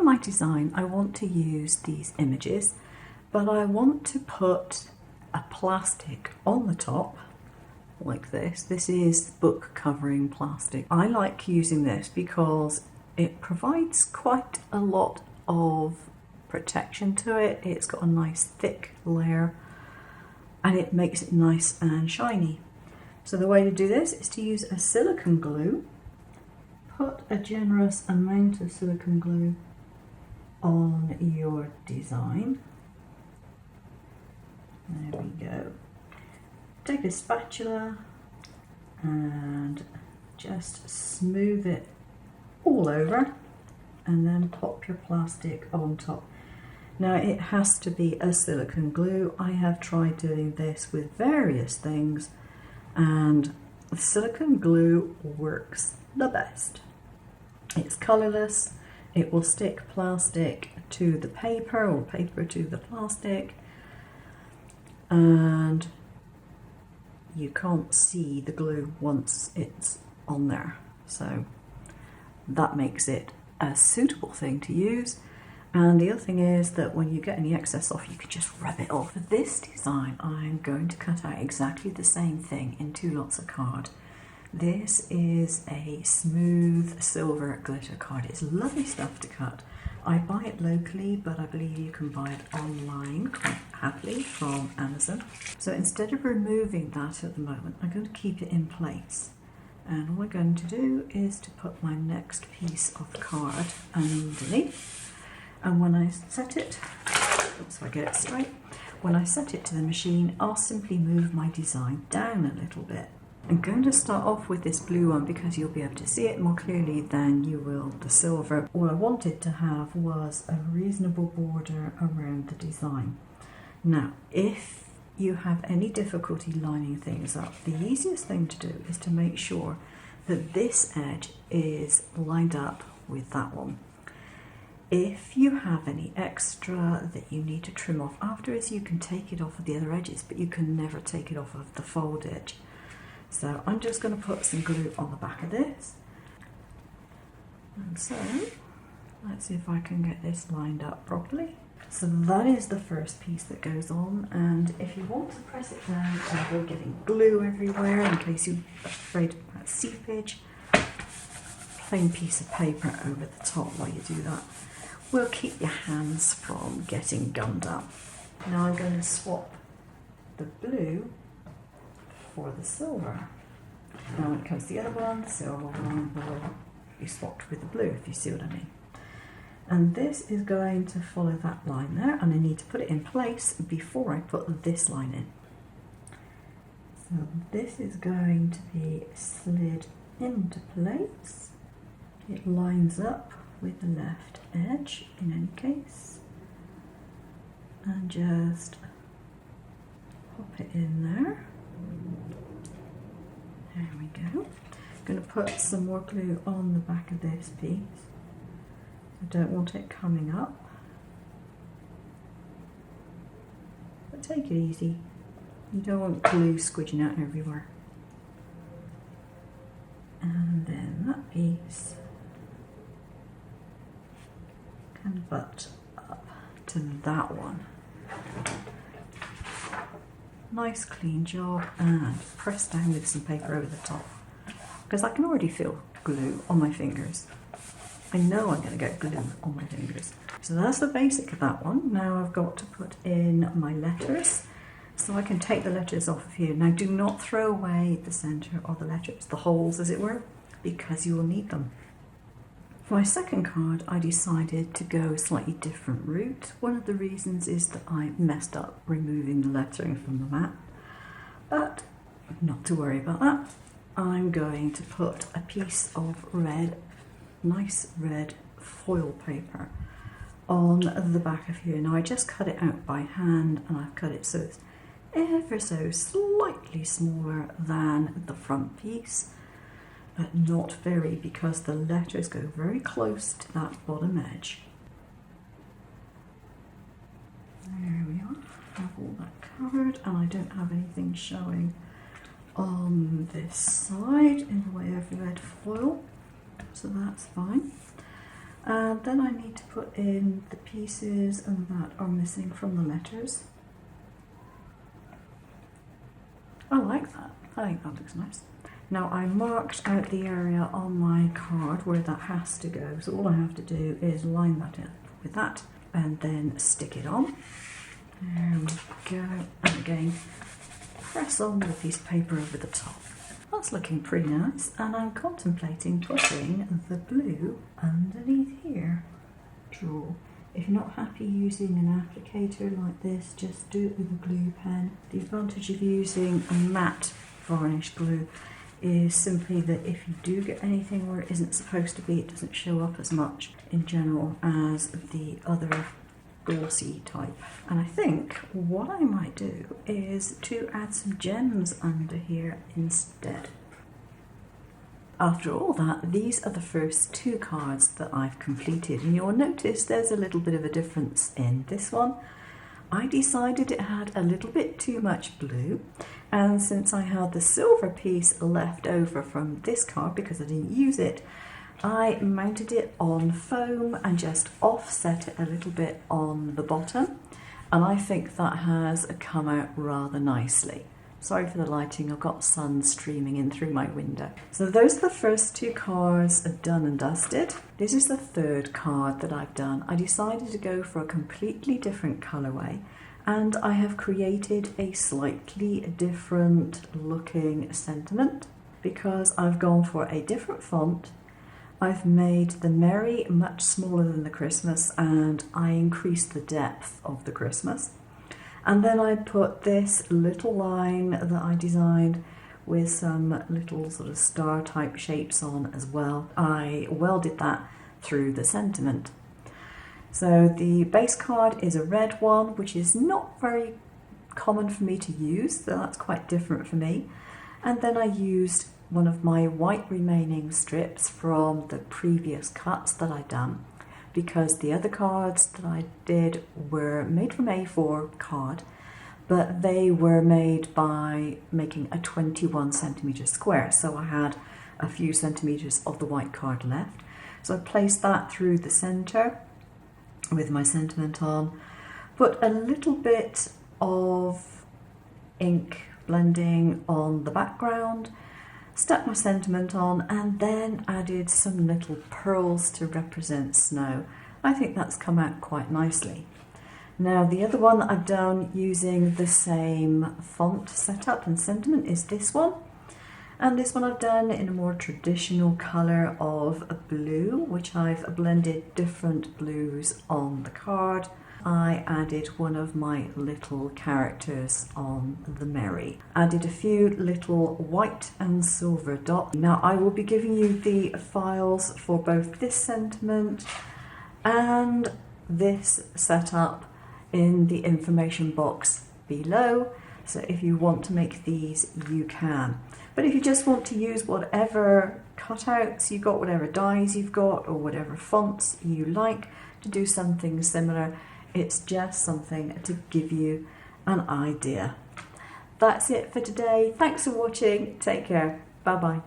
my design I want to use these images, but I want to put a plastic on the top like this. This is book covering plastic. I like using this because it provides quite a lot of protection to it. It's got a nice thick layer and it makes it nice and shiny. So the way to do this is to use a silicone glue. Put a generous amount of silicone glue on your design. There we go. Take a spatula and just smooth it all over and then pop your plastic on top. Now it has to be a silicone glue. I have tried doing this with various things and the silicone glue works the best. It's colourless, it will stick plastic to the paper or paper to the plastic, and you can't see the glue once it's on there. So that makes it a suitable thing to use. And the other thing is that when you get any excess off, you can just rub it off. For this design, I'm going to cut out exactly the same thing in 2 lots of card. This is a smooth silver glitter card. It's lovely stuff to cut. I buy it locally, but I believe you can buy it online quite happily from Amazon. So instead of removing that at the moment, I'm going to keep it in place. And all I'm going to do is to put my next piece of card underneath. And when I set it, so I get it straight, when I set it to the machine, I'll simply move my design down a little bit. I'm going to start off with this blue one because you'll be able to see it more clearly than you will the silver. All I wanted to have was a reasonable border around the design. Now, if you have any difficulty lining things up, the easiest thing to do is to make sure that this edge is lined up with that one. If you have any extra that you need to trim off afterwards, you can take it off of the other edges, but you can never take it off of the fold edge. So I'm just going to put some glue on the back of this. And so, let's see if I can get this lined up properly. So that is the first piece that goes on, and if you want to press it down to avoid getting glue everywhere in case you're afraid about seepage, plain piece of paper over the top while you do that will keep your hands from getting gummed up. Now I'm going to swap the blue for the silver. Now when it comes to the other one, the silver one will be swapped with the blue, if you see what I mean. And this is going to follow that line there, and I need to put it in place before I put this line in. So this is going to be slid into place. It lines up with the left edge in any case, and just pop it in there. There we go. I'm going to put some more glue on the back of this piece. I don't want it coming up, but take it easy. You don't want glue squidging out everywhere. And then that piece can butt up to that one. Nice clean job, and press down with some paper over the top, because I can already feel glue on my fingers. I know I'm going to get glue on my fingers. So that's the basic of that one. Now I've got to put in my letters, so I can take the letters off of here. Now do not throw away the centre of the letters, the holes as it were, because you will need them. For my second card, I decided to go a slightly different route. One of the reasons is that I messed up removing the lettering from the mat, but not to worry about that. I'm going to put a piece of red, nice red foil paper on the back of here. Now I just cut it out by hand, and I've cut it so it's ever so slightly smaller than the front piece, but not very, because the letters go very close to that bottom edge. There we are, I have all that covered, and I don't have anything showing on this side in the way of red foil, so that's fine. And then I need to put in the pieces that are missing from the letters. I like that. I think that looks nice. Now I marked out the area on my card where that has to go, so all I have to do is line that up with that and then stick it on. There we go, and again press on with a piece of paper over the top. That's looking pretty nice, and I'm contemplating putting the blue underneath here. Draw. If you're not happy using an applicator like this, just do it with a glue pen. The advantage of using a matte varnish glue is simply that if you do get anything where it isn't supposed to be, it doesn't show up as much in general as the other glossy type. And I think what I might do is to add some gems under here instead. After all that, these are the first two cards that I've completed, and you'll notice there's a little bit of a difference in this one. I decided it had a little bit too much blue, and since I had the silver piece left over from this card because I didn't use it, I mounted it on foam and just offset it a little bit on the bottom, and I think that has come out rather nicely. Sorry for the lighting, I've got sun streaming in through my window. So those are the first two cards done and dusted. This is the third card that I've done. I decided to go for a completely different colourway, and I have created a slightly different looking sentiment because I've gone for a different font. I've made the Merry much smaller than the Christmas, and I increased the depth of the Christmas. And then I put this little line that I designed with some little sort of star type shapes on as well. I welded that through the sentiment. So the base card is a red one, which is not very common for me to use, so that's quite different for me. And then I used one of my white remaining strips from the previous cuts that I'd done, because the other cards that I did were made from A4 card, but they were made by making a 21 centimetre square, so I had a few centimetres of the white card left. So I placed that through the centre with my sentiment on, put a little bit of ink blending on the background, stuck my sentiment on, and then added some little pearls to represent snow. I think that's come out quite nicely. Now the other one that I've done using the same font setup and sentiment is this one. And this one I've done in a more traditional colour of a blue, which I've blended different blues on the card. I added one of my little characters on the Merry. Added a few little white and silver dots. Now I will be giving you the files for both this sentiment and this setup in the information box below. So if you want to make these, you can. But if you just want to use whatever cutouts you've got, whatever dies you've got, or whatever fonts you like to do something similar, it's just something to give you an idea. That's it for today. Thanks for watching. Take care. Bye bye.